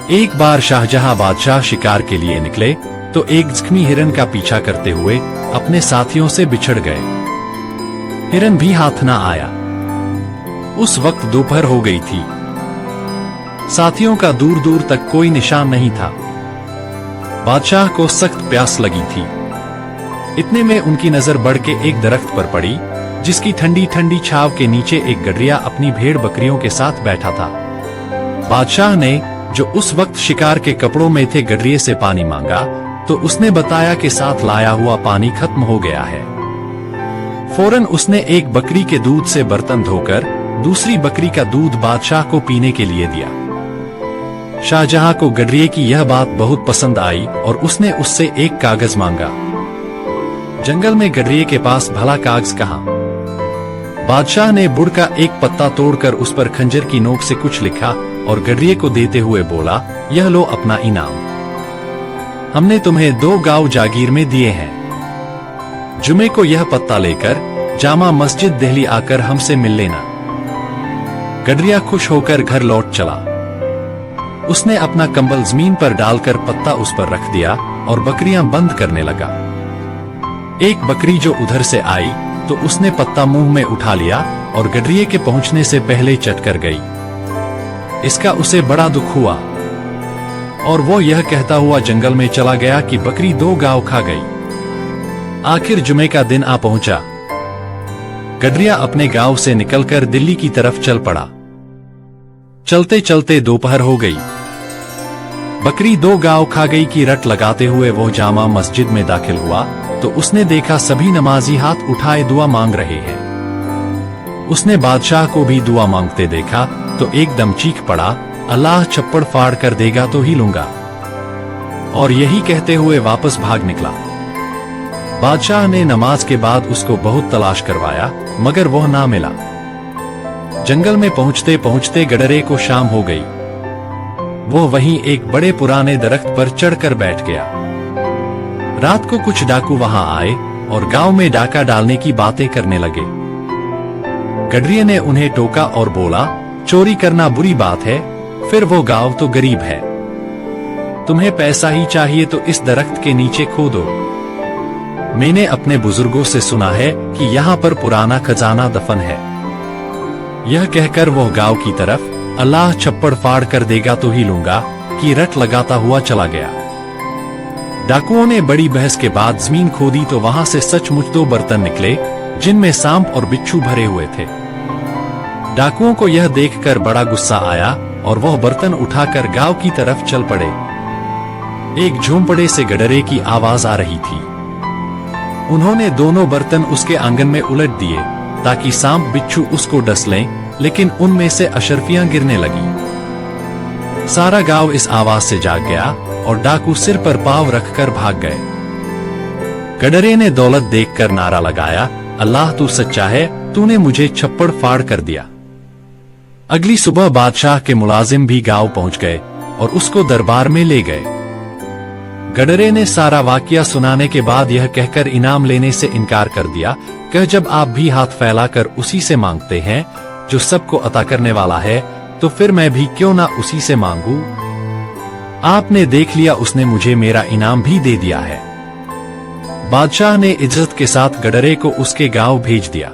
एक बार शाहजहां बादशाह शिकार के लिए निकले तो एक जख्मी हिरन का पीछा करते हुए अपने साथियों से बिछड़ गए। हिरन भी हाथ ना आया। उस वक्त दोपहर हो गई थी। साथियों का दूर दूर तक कोई निशान नहीं था। बादशाह को सख्त प्यास लगी थी। इतने में उनकी नजर बढ़ के एक दरख्त पर पड़ी, जिसकी ठंडी ठंडी छाव के नीचे एक गडरिया अपनी भेड़ बकरियों के साथ बैठा था। बादशाह ने, जो उस वक्त शिकार के कपड़ों में थे, गडरिये से पानी मांगा तो उसने बताया कि साथ लाया हुआ पानी खत्म हो गया है। फौरन उसने एक बकरी के दूध से बर्तन धोकर दूसरी बकरी का दूध बादशाह को पीने के लिए दिया। शाहजहां को गडरिये की यह बात बहुत पसंद आई और उसने उससे एक कागज मांगा। जंगल में गडरिये के पास भला कागज कहाँ? बादशाह ने बुड़ का एक पत्ता तोड़कर उस पर खंजर की नोक से कुछ लिखा और गडरिये को देते हुए बोला, यह लो अपना इनाम। हमने तुम्हें 2 गांव जागीर में दिए हैं। जुमे को यह पत्ता लेकर जामा मस्जिद दिल्ली आकर हमसे मिल लेना। गडरिया खुश होकर घर लौट चला। उसने अपना कंबल जमीन पर डालकर पत्ता उस पर रख दिया और बकरियां बंद करने लगा। एक बकरी जो उधर से आई तो उसने पत्ता मुंह में उठा लिया और गडरिये के पहुंचने से पहले चट कर गई। इसका उसे बड़ा दुख हुआ और वो यह कहता हुआ जंगल में चला गया कि बकरी 2 गांव खा गई। आखिर जुमे का दिन आ पहुंचा। गडरिया अपने गांव से निकलकर दिल्ली की तरफ चल पड़ा। चलते चलते दोपहर हो गई। बकरी 2 गांव खा गई की रट लगाते हुए वो जामा मस्जिद में दाखिल हुआ तो उसने देखा सभी नमाजी हाथ उठाए दुआ मांग रहे हैं। उसने बादशाह को भी दुआ मांगते देखा तो एकदम चीख पड़ा, अल्लाह छप्पड़ फाड़ कर देगा तो ही लूंगा। और यही कहते हुए वापस भाग निकला। बादशाह ने नमाज के बाद उसको बहुत तलाश करवाया मगर वह ना मिला। जंगल में पहुंचते पहुंचते गडरे को शाम हो गई। वो वहीं एक बड़े पुराने दरख्त पर चढ़कर बैठ गया। रात को कुछ डाकू वहां आए और गांव में डाका डालने की बातें करने लगे। गडरिये ने उन्हें टोका और बोला, चोरी करना बुरी बात है, फिर वो गांव तो गरीब है। तुम्हें पैसा ही चाहिए तो इस दरख्त के नीचे खोदो। मैंने अपने बुजुर्गों से सुना है कि यहाँ पर पुराना खजाना दफन है। यह कहकर वह गांव की तरफ, अल्लाह छप्पड़ फाड़ कर देगा तो ही लूंगा, की रट लगाता हुआ चला गया। डाकुओं ने बड़ी बहस के बाद जमीन खोदी तो वहां से सचमुच 2 बर्तन निकले जिनमें सांप और बिच्छू भरे हुए थे। डाकुओं को यह देखकर बड़ा गुस्सा आया और वह बर्तन उठाकर गांव की तरफ चल पड़े। एक झोंपड़े से गडरे की आवाज आ रही थी। उन्होंने दोनों बर्तन उसके आंगन में उलट दिए ताकि सांप बिच्छू उसको डस लें, लेकिन उनमें से अशर्फियां गिरने लगी। सारा गांव इस आवाज से जाग गया और डाकू सिर पर पांव रखकर भाग गए। गडरे ने दौलत देखकर नारा लगाया, अल्लाह तू सच्चा है, तूने मुझे छप्पड़ फाड़ कर दिया। अगली सुबह बादशाह के मुलाजिम भी गांव पहुंच गए और उसको दरबार में ले गए। गडरे ने सारा वाकया सुनाने के बाद यह कहकर इनाम लेने से इनकार कर दिया कि जब आप भी हाथ फैलाकर उसी से मांगते हैं जो सबको अता करने वाला है, तो फिर मैं भी क्यों ना उसी से मांगू। आपने देख लिया, उसने मुझे मेरा इनाम भी दे दिया है। बादशाह ने इज्जत के साथ गडरे को उसके गांव भेज दिया।